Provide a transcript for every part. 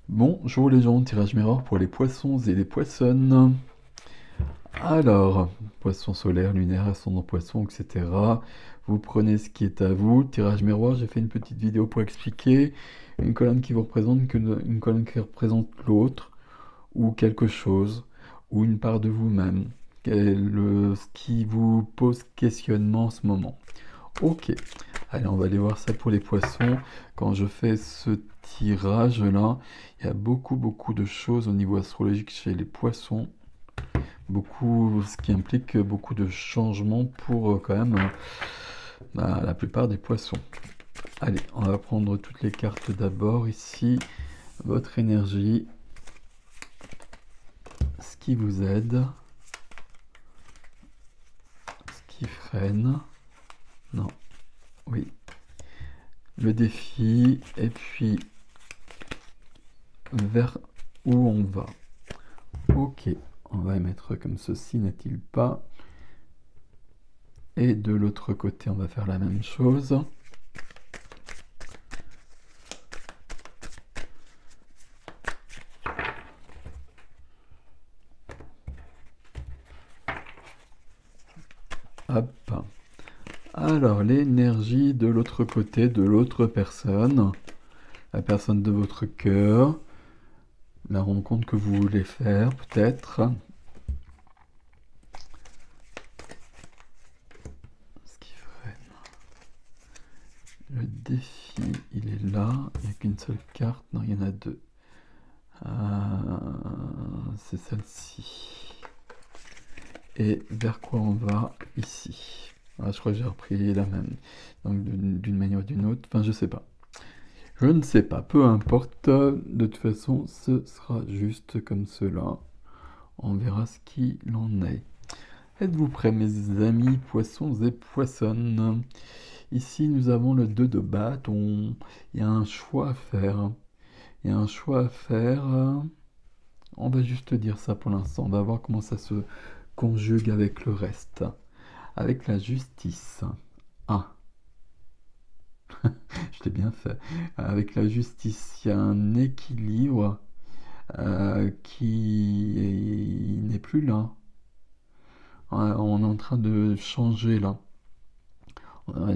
Bonjour les gens, tirage mirror pour les poissons et les poissonnes. Alors, poisson solaire, lunaire, ascendant poisson, etc. Vous prenez ce qui est à vous. Tirage miroir, j'ai fait une petite vidéo pour expliquer. Une colonne qui vous représente, une colonne qui représente l'autre, ou quelque chose, ou une part de vous-même. Ce qui vous pose questionnement en ce moment. Ok, allez, on va aller voir ça pour les poissons. Quand je fais ce tirage-là, il y a beaucoup de choses au niveau astrologique chez les poissons. Beaucoup, ce qui implique beaucoup de changements pour quand même la plupart des poissons. Allez, on va prendre toutes les cartes d'abord ici. Votre énergie, ce qui vous aide, ce qui freine. Non, oui. Le défi, et puis vers où on va. Ok, on va mettre comme ceci, n'est-il pas? Et de l'autre côté, on va faire la même chose. Hop. Alors, l'énergie de l'autre côté, de l'autre personne, la personne de votre cœur, la rencontre que vous voulez faire, peut-être. Ce qui freine. Le défi, il est là. Il n'y a qu'une seule carte. Non, il y en a deux. C'est celle-ci. Et vers quoi on va ici? Je crois que j'ai repris la même. Donc d'une manière ou d'une autre. Enfin, je sais pas. Je ne sais pas. Peu importe. De toute façon, ce sera juste comme cela. On verra ce qu'il en est. Êtes-vous prêts, mes amis poissons et poissonnes? Ici, nous avons le 2 de bâton. Il y a un choix à faire. Il y a un choix à faire. On va juste dire ça pour l'instant. On va voir comment ça se conjugue avec le reste. Avec la justice. Ah, je l'ai bien fait. Avec la justice, il y a un équilibre qui n'est plus là. On est en train de changer là.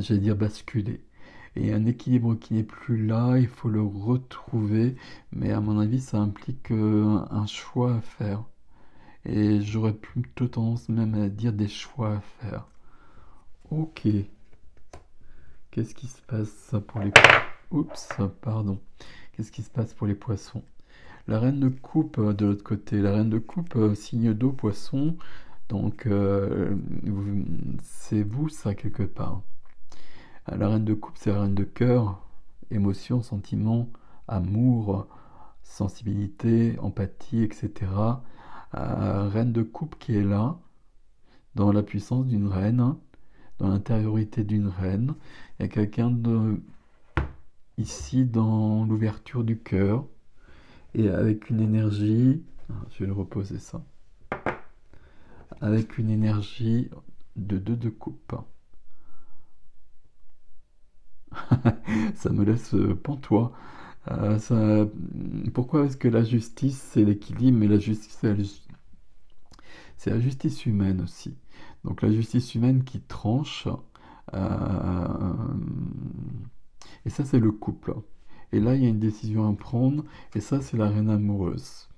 J'allais dire basculer. Et un équilibre qui n'est plus là, il faut le retrouver. Mais à mon avis, ça implique un choix à faire. Et j'aurais plutôt tendance même à dire des choix à faire. Ok. Qu'est-ce qui se passe pour les... Oups, pardon. Qu'est-ce qui se passe pour les poissons? La reine de coupe de l'autre côté. La reine de coupe, signe d'eau, poisson. Donc, c'est vous, ça, quelque part. La reine de coupe, c'est la reine de cœur. Émotion, sentiment, amour, sensibilité, empathie, etc. Reine de coupe qui est là, dans la puissance d'une reine, dans l'intériorité d'une reine. Il y a quelqu'un ici dans l'ouverture du cœur et avec une énergie, je vais le reposer ça, avec une énergie de 2 de coupe. Ça me laisse pantois. Pourquoi est-ce que la justice c'est l'équilibre, mais la justice c'est la justice humaine aussi. Donc la justice humaine qui tranche, euh, et ça c'est le couple. Et là il y a une décision à prendre, et ça c'est la reine amoureuse.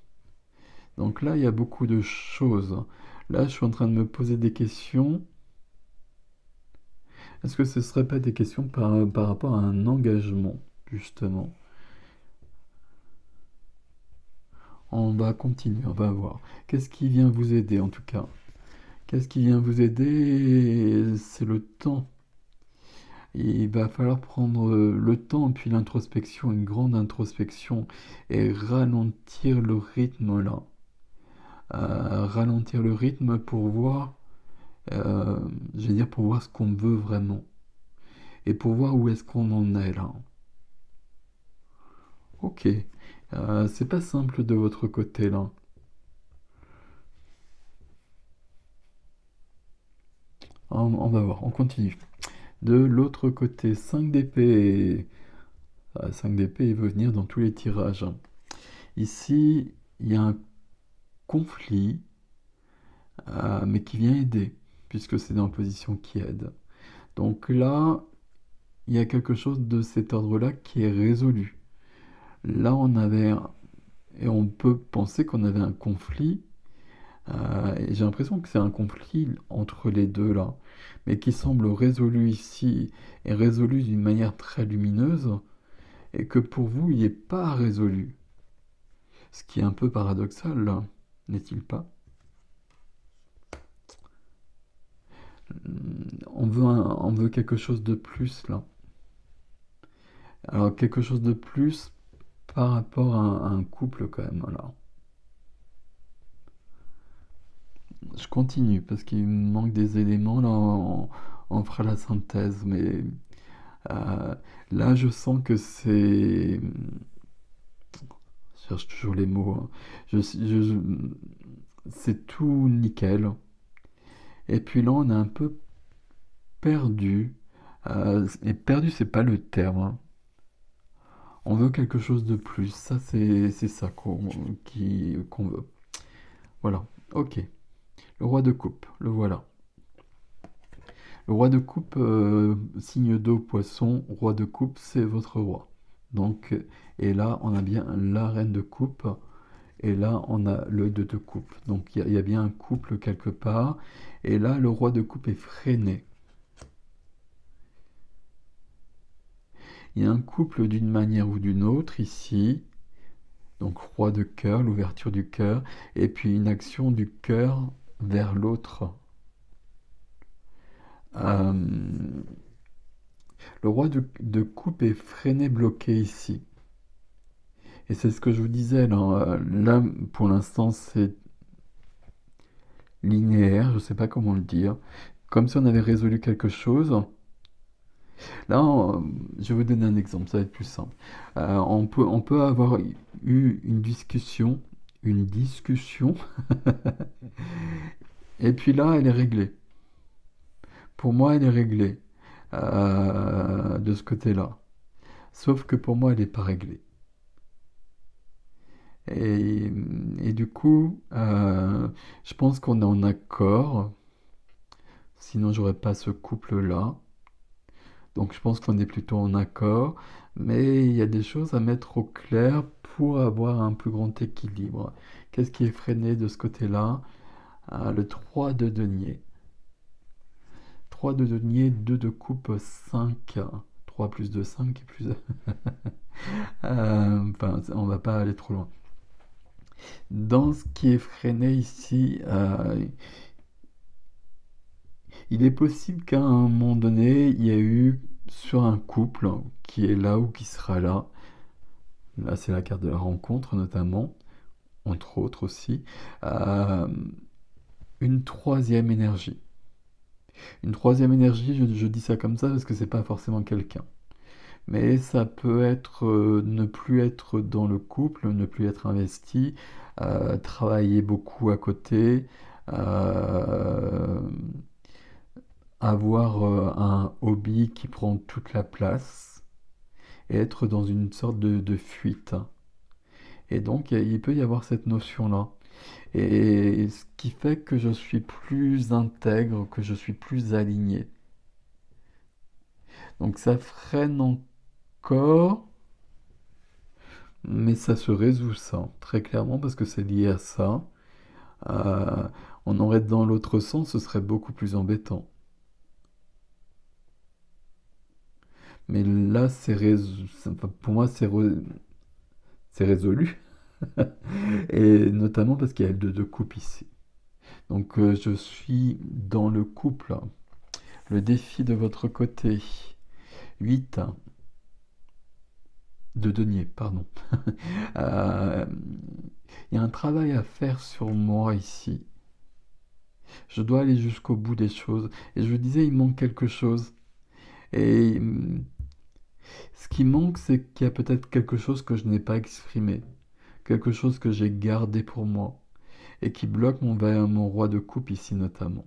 Donc là il y a beaucoup de choses. Là je suis en train de me poser des questions. Est-ce que ce ne serait pas des questions par rapport à un engagement, justement? On va continuer, on va voir. Qu'est-ce qui vient vous aider en tout cas? Qu'est-ce qui vient vous aider? C'est le temps. Il va falloir prendre le temps, puis l'introspection, une grande introspection, et ralentir le rythme là. Ralentir le rythme pour voir, euh, je vais dire pour voir ce qu'on veut vraiment, et pour voir où est-ce qu'on en est là. Ok, c'est pas simple de votre côté là. On va voir, on continue. De l'autre côté, 5 d'épée. 5 d'épée, il veut venir dans tous les tirages. Ici, il y a un conflit, mais qui vient aider, puisque c'est dans la position qui aide. Donc là, il y a quelque chose de cet ordre-là qui est résolu. Là, et on peut penser qu'on avait un conflit, et j'ai l'impression que c'est un conflit entre les deux là, mais qui semble résolu ici, et résolu d'une manière très lumineuse, et que pour vous, il n'est pas résolu. Ce qui est un peu paradoxal, là, n'est-il pas? On veut quelque chose de plus, là. Alors, quelque chose de plus par rapport à un couple, quand même, là. Je continue, parce qu'il me manque des éléments, là, on fera la synthèse, mais euh, là, je sens que c'est... Je cherche toujours les mots, hein. C'est tout nickel. Et puis là, on est un peu perdu. Et perdu, c'est pas le terme, hein. On veut quelque chose de plus. Ça, c'est ça qu'on veut. Voilà. Ok. Le roi de coupe, le voilà. Le roi de coupe, signe d'eau, poisson, roi de coupe, c'est votre roi. Donc, et là, on a bien la reine de coupe, et là, on a le deux de coupe. Donc, il y a bien un couple quelque part. Et là, le roi de coupe est freiné. Il y a un couple d'une manière ou d'une autre ici. Donc, roi de cœur, l'ouverture du cœur, et puis une action du cœur vers l'autre. Euh, le roi de coupe est freiné, bloqué ici. Et c'est ce que je vous disais, là pour l'instant, c'est linéaire, je ne sais pas comment le dire. Comme si on avait résolu quelque chose. Là, je vais vous donner un exemple, ça va être plus simple. On peut avoir eu une discussion, et puis là, elle est réglée. Pour moi, elle est réglée de ce côté-là. Sauf que pour moi, elle n'est pas réglée. Et, et du coup, je pense qu'on est en accord. Sinon, j'aurais pas ce couple-là. Donc, je pense qu'on est plutôt en accord. Mais il y a des choses à mettre au clair pour avoir un plus grand équilibre. Qu'est-ce qui est freiné de ce côté-là? Le 3 de denier. 3 de denier, 2 de coupe, 5. 3 plus 2, 5 et plus... Enfin, on va pas aller trop loin. Dans ce qui est freiné ici, il est possible qu'à un moment donné, il y a eu sur un couple qui est là ou qui sera là, là c'est la carte de la rencontre notamment, entre autres aussi, euh, une troisième énergie. Une troisième énergie, je dis ça comme ça parce que c'est pas forcément quelqu'un. Mais ça peut être ne plus être dans le couple, ne plus être investi, travailler beaucoup à côté, euh, avoir un hobby qui prend toute la place et être dans une sorte de fuite. Et donc il peut y avoir cette notion-là. Et ce qui fait que je suis plus intègre, que je suis plus aligné. Donc ça freine encore, mais ça se résout ça, très clairement, parce que c'est lié à ça. Euh, on aurait dans l'autre sens, ce serait beaucoup plus embêtant. Mais là, pour moi, c'est résolu. Et notamment parce qu'il y a le 2 de coupe ici. Donc je suis dans le couple. Le défi de votre côté. 8 de denier, pardon. Euh, Il y a un travail à faire sur moi ici. Je dois aller jusqu'au bout des choses. Et je vous disais, il manque quelque chose. Et ce qui manque, c'est qu'il y a peut-être quelque chose que je n'ai pas exprimé. Quelque chose que j'ai gardé pour moi. Et qui bloque mon roi de coupe ici notamment.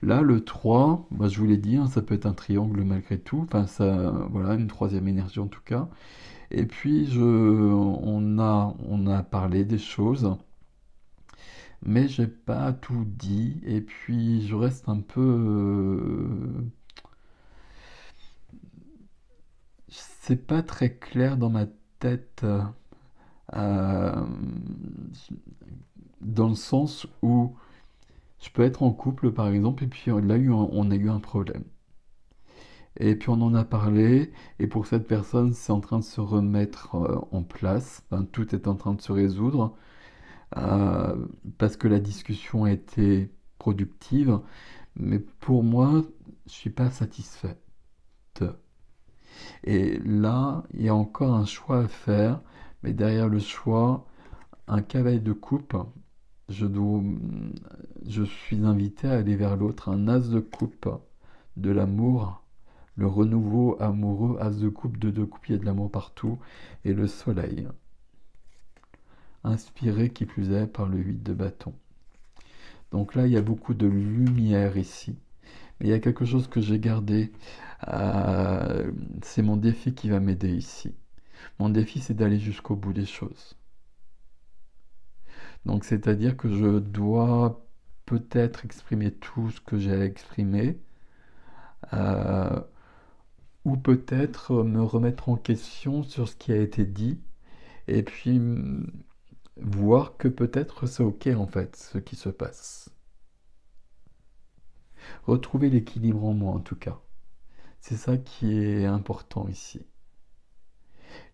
Là, le 3, je vous l'ai dit, hein, ça peut être un triangle malgré tout. Enfin, ça, voilà, une troisième énergie en tout cas. Et puis, on a parlé des choses, mais j'ai pas tout dit. Et puis, je reste un peu, c'est pas très clair dans ma tête, euh, dans le sens où je peux être en couple, par exemple, et puis là, on a eu un problème. Et puis on en a parlé, et pour cette personne, c'est en train de se remettre en place. Enfin, tout est en train de se résoudre, euh, parce que la discussion a été productive. Mais pour moi, je suis pas satisfaite. Et là, il y a encore un choix à faire, mais derrière le choix, un cavalier de coupe, je dois, je suis invité à aller vers l'autre, un as de coupe, de l'amour, le renouveau amoureux, as de coupe, de deux coupes, il y a de l'amour partout, et le soleil, inspiré qui plus est par le 8 de bâton. Donc là, il y a beaucoup de lumière ici. Mais il y a quelque chose que j'ai gardé. C'est mon défi qui va m'aider ici. Mon défi, c'est d'aller jusqu'au bout des choses. Donc, c'est-à-dire que je dois peut-être exprimer tout ce que j'ai à exprimer, euh, ou peut-être me remettre en question sur ce qui a été dit, et puis voir que peut-être c'est ok en fait, ce qui se passe. Retrouver l'équilibre en moi en tout cas. C'est ça qui est important ici.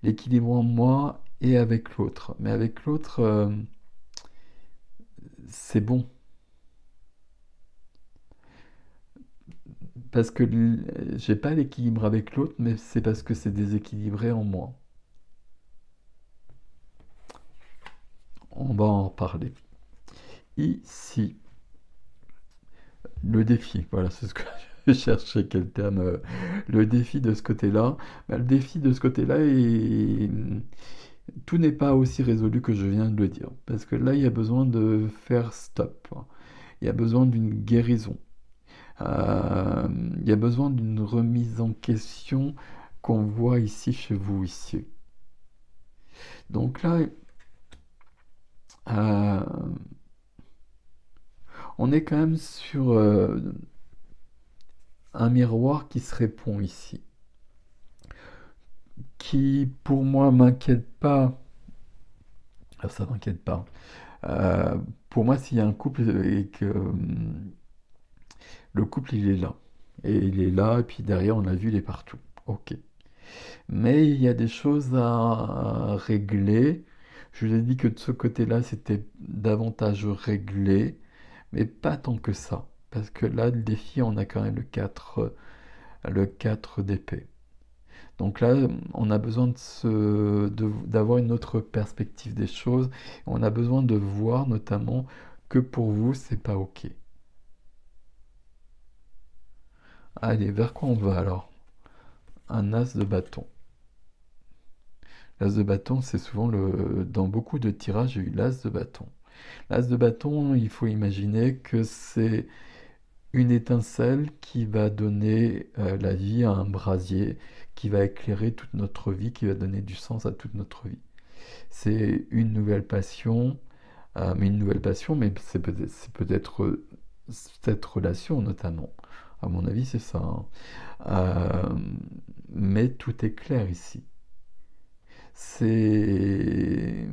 L'équilibre en moi et avec l'autre. Mais avec l'autre, c'est bon. Parce que j'ai pas l'équilibre avec l'autre, mais c'est parce que c'est déséquilibré en moi. On va en reparler. Ici, le défi, voilà, c'est ce que je cherchais, quel terme. Le défi de ce côté-là. Bah, le défi de ce côté-là, tout n'est pas aussi résolu que je viens de le dire. Parce que là, il y a besoin de faire stop. Il y a besoin d'une guérison. Euh, il y a besoin d'une remise en question qu'on voit ici chez vous, ici. Donc là, euh, on est quand même sur un miroir qui se répond ici, qui pour moi m'inquiète pas. Ah, ça m'inquiète pas. Euh, pour moi, s'il y a un couple et que le couple il est là, et il est là, et puis derrière on a vu il est partout. Ok. Mais il y a des choses à régler. Je vous ai dit que de ce côté-là, c'était davantage réglé, mais pas tant que ça. Parce que là, le défi, on a quand même le 4 d'épée. Donc là, on a besoin d'avoir une autre perspective des choses. On a besoin de voir notamment que pour vous, c'est pas OK. Allez, vers quoi on va alors? Un as de bâton. L'as de bâton, c'est souvent dans beaucoup de tirages, j'ai eu l'as de bâton. L'as de bâton, il faut imaginer que c'est une étincelle qui va donner la vie à un brasier, qui va éclairer toute notre vie, qui va donner du sens à toute notre vie. C'est une nouvelle passion, mais c'est peut-être cette relation notamment. À mon avis, c'est ça, hein. Euh, mais tout est clair ici. C'est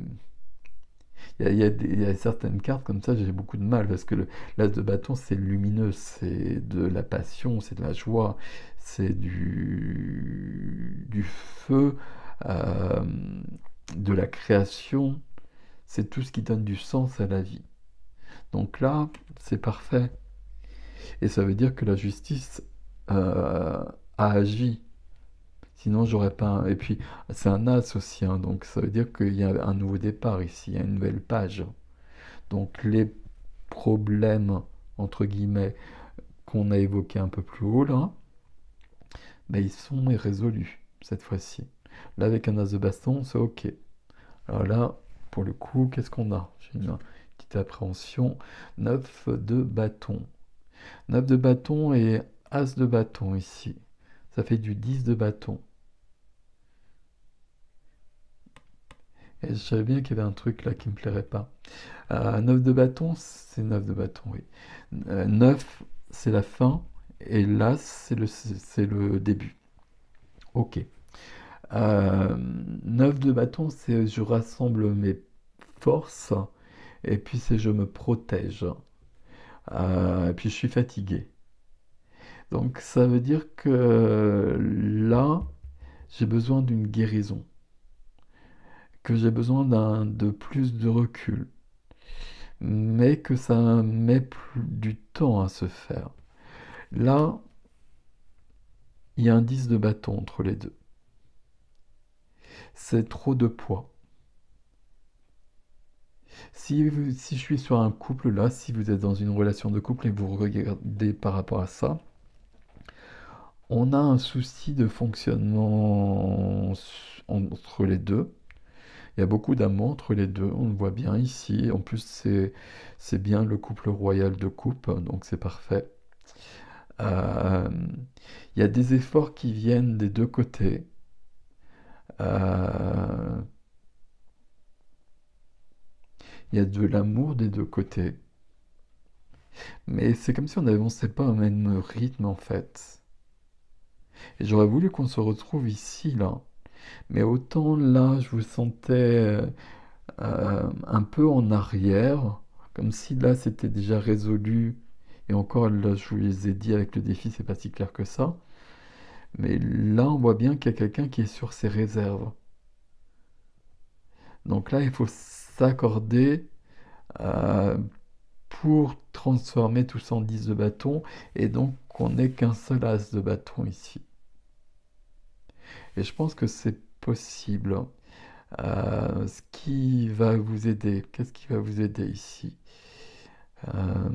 il y a certaines cartes comme ça, j'ai beaucoup de mal parce que l'as de bâton, c'est lumineux, c'est de la passion, c'est de la joie, c'est du feu, euh, de la création, c'est tout ce qui donne du sens à la vie. Donc là, c'est parfait. Et ça veut dire que la justice euh, a agi. Sinon, j'aurais pas. Et puis, c'est un as aussi, hein, donc ça veut dire qu'il y a un nouveau départ ici, il y a une nouvelle page. Donc les problèmes, entre guillemets, qu'on a évoqués un peu plus haut là, ben, ils sont résolus cette fois-ci. Là, avec un as de baston, c'est OK. Alors là, pour le coup, qu'est-ce qu'on a? J'ai une petite appréhension. 9 de bâton. 9 de bâton et as de bâton ici. Ça fait du 10 de bâton. Et je savais bien qu'il y avait un truc là qui me plairait pas. 9 de bâton, c'est 9 de bâton, oui. 9, c'est la fin, et l'As, c'est le début. Ok. 9 de bâton, c'est je rassemble mes forces, et puis c'est je me protège. Et puis je suis fatigué. Donc ça veut dire que là, j'ai besoin d'une guérison, que j'ai besoin de plus de recul, mais que ça met plus du temps à se faire. Là, il y a un 10 de bâton entre les deux. C'est trop de poids. Si je suis sur un couple là, si vous êtes dans une relation de couple et vous regardez par rapport à ça, on a un souci de fonctionnement entre les deux. Il y a beaucoup d'amour entre les deux, on le voit bien ici. En plus, c'est bien le couple royal de coupe, donc c'est parfait. Euh, il y a des efforts qui viennent des deux côtés. Euh, il y a de l'amour des deux côtés. Mais c'est comme si on n'avançait pas au même rythme en fait. Et j'aurais voulu qu'on se retrouve ici, là. Mais autant là, je vous sentais un peu en arrière, comme si là c'était déjà résolu. Et encore, là, je vous les ai dit avec le défi, c'est pas si clair que ça. Mais là, on voit bien qu'il y a quelqu'un qui est sur ses réserves. Donc là, il faut s'accorder euh, pour transformer tout ça en 10 de bâton. Et donc, qu'on n'ait qu'un seul as de bâton ici. Et je pense que c'est possible. Ce qui va vous aider, qu'est-ce qui va vous aider ici? Euh,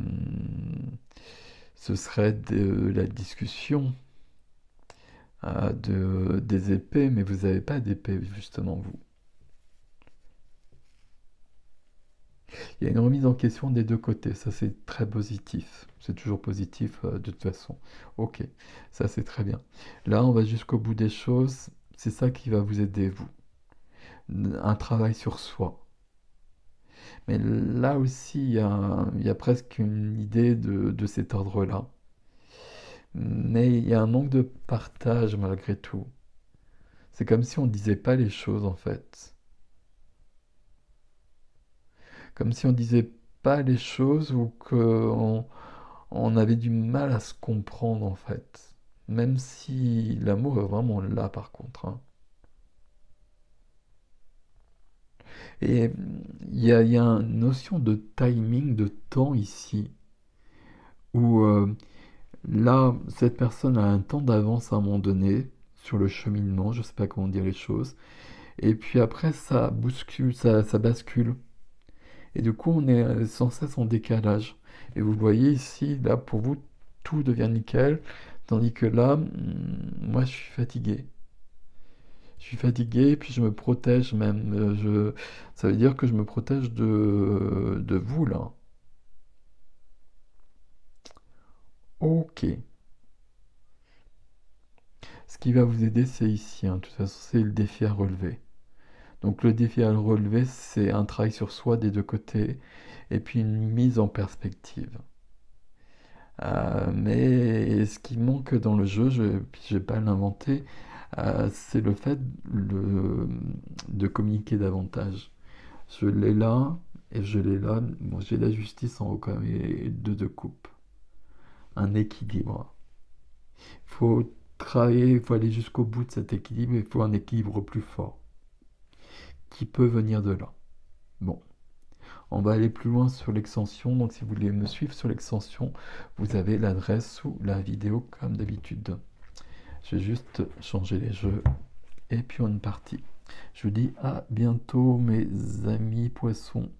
Ce serait de la discussion des épées, mais vous n'avez pas d'épée, justement, vous. Il y a une remise en question des deux côtés, ça c'est très positif. C'est toujours positif de toute façon. Ok, ça c'est très bien. Là, on va jusqu'au bout des choses, c'est ça qui va vous aider, vous. Un travail sur soi. Mais là aussi, il y a presque une idée de cet ordre-là. Mais il y a un manque de partage malgré tout. C'est comme si on ne disait pas les choses en fait. Comme si on ne disait pas les choses ou qu'on avait du mal à se comprendre en fait. Même si l'amour est vraiment là par contre, hein. Et il y a une notion de timing, de temps ici, où là, cette personne a un temps d'avance à un moment donné sur le cheminement, je sais pas comment dire les choses, et puis après ça bouscule, ça bascule. Et du coup, on est sans cesse en décalage. Et vous voyez ici, là, pour vous, tout devient nickel, tandis que là, moi, je suis fatigué. Je suis fatigué, puis je me protège même. Ça veut dire que je me protège de vous, là. Ok. Ce qui va vous aider, c'est ici, hein. De toute façon, c'est le défi à relever. Donc le défi à relever, c'est un travail sur soi des deux côtés, et puis une mise en perspective. Mais ce qui manque dans le jeu, je ne vais pas l'inventer, c'est le fait de communiquer davantage. Je l'ai là, et je l'ai là. Bon, j'ai la justice en haut quand même, et deux de coupe. Un équilibre. Il faut travailler, il faut aller jusqu'au bout de cet équilibre, il faut un équilibre plus fort, qui peut venir de là. Bon. On va aller plus loin sur l'extension, donc si vous voulez me suivre sur l'extension, vous avez l'adresse sous la vidéo comme d'habitude. Je vais juste changer les jeux et puis on est parti. Je vous dis à bientôt mes amis poissons.